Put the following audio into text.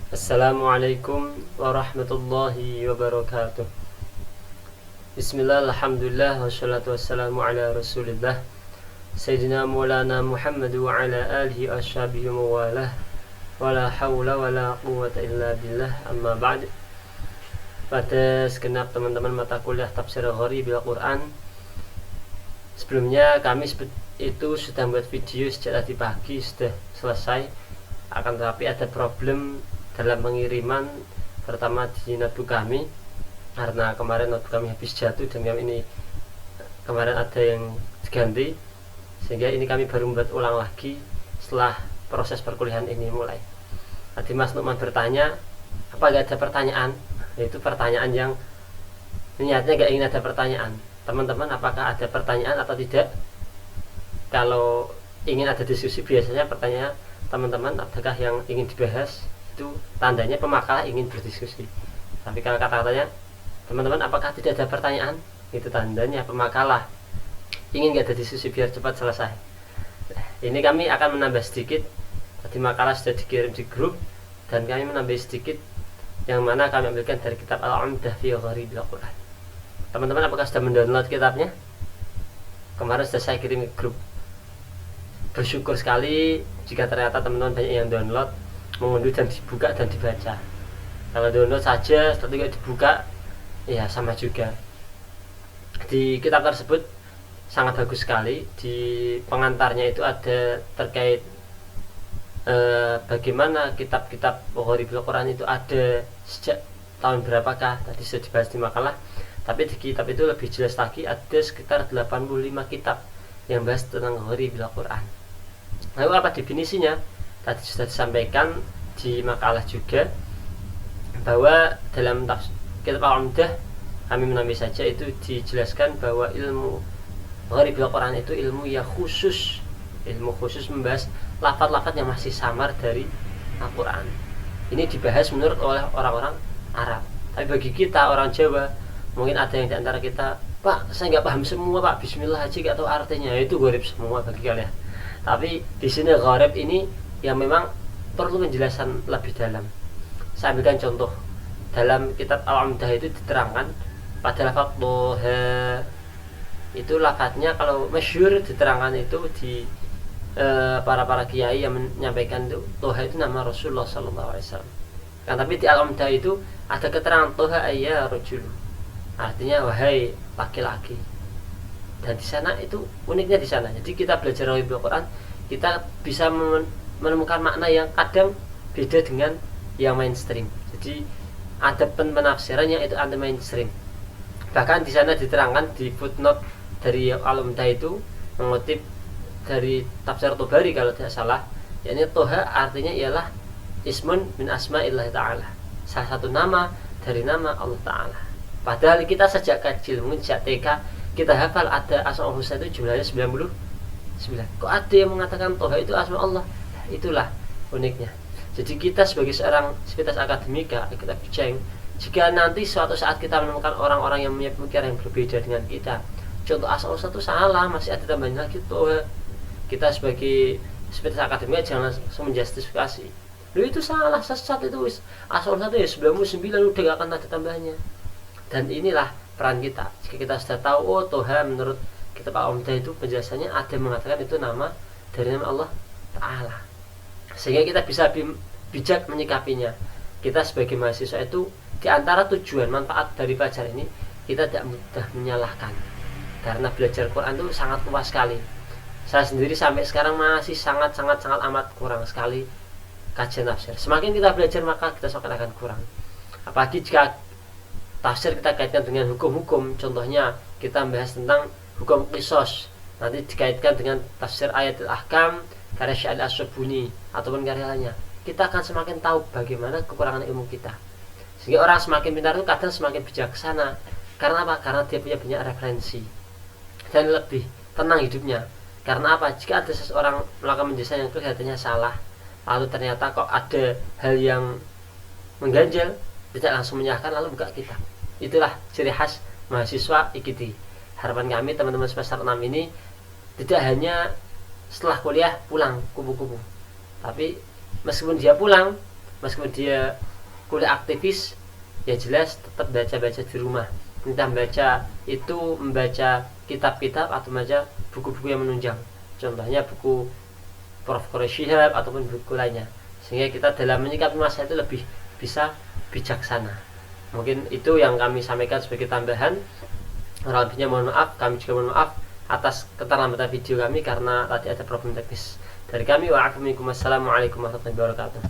Assalamualaikum warahmatullahi wabarakatuh. Bismillah, alhamdulillah, wassalatu wassalamu ala rasulillah Sayyidina Maulana Muhammad wa ala alihi ashabihi mawalah wa la hawla wa la quwwata illa billah, amma ba'd. Pada segenap teman-teman mata kuliah Tafsir Gharibil Quran, sebelumnya kami itu sudah membuat video sejak tadi pagi, sudah selesai. Akan tetapi ada problem dalam pengiriman, pertama di notebook kami, karena kemarin notebook kami habis jatuh dan kami ini kemarin ada yang diganti, sehingga ini kami baru membuat ulang lagi setelah proses perkuliahan ini mulai. Tadi Mas Nukman bertanya, apa gak ada pertanyaan? Itu pertanyaan yang niatnya gak ingin ada pertanyaan. Teman-teman, apakah ada pertanyaan atau tidak? Kalau ingin ada diskusi, biasanya pertanyaan teman-teman, adakah yang ingin dibahas? Itu tandanya pemakalah ingin berdiskusi. Tapi kalau kata-katanya, teman-teman, apakah tidak ada pertanyaan? Itu tandanya pemakalah ingin gak ada diskusi biar cepat selesai. Ini kami akan menambah sedikit. Tadi makalah sudah dikirim di grup, dan kami menambah sedikit yang mana kami ambilkan dari kitab Al-Umdah fi Gharibil Quran. Teman-teman, apakah sudah mendownload kitabnya? Kemarin sudah saya kirim ke grup. Bersyukur sekali jika ternyata teman-teman banyak yang download, mengunduh dan dibuka dan dibaca. Kalau download saja setelah itu dibuka, ya sama juga. Di kitab tersebut sangat bagus sekali. Di pengantarnya itu ada terkait bagaimana kitab-kitab Gharibil Quran itu ada sejak tahun berapakah. Tadi sudah dibahas di makalah, tapi di kitab itu lebih jelas lagi, ada sekitar 85 kitab yang bahas tentang Gharibil Quran. Lalu apa definisinya? Tadi sudah disampaikan di makalah juga, bahwa dalam kitab Al-Umdah kami menambahi saja, itu dijelaskan bahwa ilmu Gharibil Quran itu ilmu yang khusus, ilmu khusus membahas lafaz-lafaz yang masih samar dari Al-Quran. Ini dibahas menurut oleh orang-orang Arab. Tapi bagi kita orang Jawa, mungkin ada yang diantara kita, Pak, saya nggak paham semua Pak, Bismillah aja nggak tahu artinya. Itu gharib semua bagi kalian. Tapi di sini gharib ini yang memang perlu penjelasan lebih dalam. Saya ambilkan contoh. Dalam kitab Al-Umdah itu diterangkan pada lafaz Toha, itu lafaznya kalau masyhur diterangkan itu di para kiai yang menyampaikan itu, Toha itu nama Rasulullah SAW. Kan tapi di Al-Umdah itu ada keterangan Toha ayya rajul, artinya wahai laki-laki. Dan di sana itu uniknya di sana. Jadi kita belajar Gharibil Quran, kita bisa menemukan makna yang kadang beda dengan yang mainstream. Jadi ada penafsirannya itu anti mainstream. Bahkan di sana diterangkan di footnote dari Al-Umdah itu mengutip dari Tafsir Tabari kalau tidak salah, yakni Toha artinya ialah ismun min asma'illah ta'ala, salah satu nama dari nama Allah Ta'ala. Padahal kita sejak kecil, mungkin sejak TK, kita hafal ada Asmaul Husna itu jumlahnya 99. Kok ada yang mengatakan Toha itu asma Allah? Itulah uniknya. Jadi kita sebagai seorang sivitas akademika, kita bincang, jika nanti suatu saat kita menemukan orang-orang yang punya pemikiran yang berbeda dengan kita, contoh Asmaul Husna itu salah, masih ada tambahan lagi Toha, kita sebagai sivitas akademika jangan langsung menjustifikasi, lu itu salah, sesat itu, Asmaul Husna itu ya 99, udah gak akan ada tambahannya. Dan inilah peran kita. Jika kita sudah tahu, oh Toha menurut kitab Al-Umdah itu penjelasannya ada yang mengatakan itu nama dari nama Allah Ta'ala, sehingga kita bisa bijak menyikapinya. Kita sebagai mahasiswa itu, diantara tujuan manfaat dari pelajaran ini, kita tidak mudah menyalahkan, karena belajar Quran itu sangat luas sekali. Saya sendiri sampai sekarang masih sangat amat kurang sekali kajian tafsir. Semakin kita belajar maka kita semakin akan kurang. Apalagi jika tafsir kita kaitkan dengan hukum-hukum, contohnya kita membahas tentang hukum qisas, nanti dikaitkan dengan tafsir ayatul ahkam karya Sya'il As-Subuni ataupun karya lainnya, kita akan semakin tahu bagaimana kekurangan ilmu kita. Sehingga orang semakin pintar itu kadang semakin bijaksana. Karena apa? Karena dia punya banyak referensi dan lebih tenang hidupnya. Karena apa? Jika ada seseorang melakukan penjelasan yang kelihatannya salah, lalu ternyata kok ada hal yang mengganjal, tidak langsung menyalahkan lalu buka kitab. Itulah ciri khas mahasiswa IKT. Harapan kami teman-teman semester 6 ini tidak hanya setelah kuliah pulang kupu-kupu, tapi meskipun dia pulang, meskipun dia kuliah aktivis, ya jelas tetap baca-baca di rumah. Entah membaca itu membaca kitab-kitab atau membaca buku-buku yang menunjang, contohnya buku Prof. Quraisy Shihab ataupun buku lainnya, sehingga kita dalam menyikapi masalah itu lebih bisa bijaksana. Mungkin itu yang kami sampaikan sebagai tambahan. Kurang lebihnya mohon maaf. Kami juga mohon maaf atas keterlambatan video kami karena tadi ada problem teknis dari kami. Waalaikumsalam warahmatullahi wabarakatuh.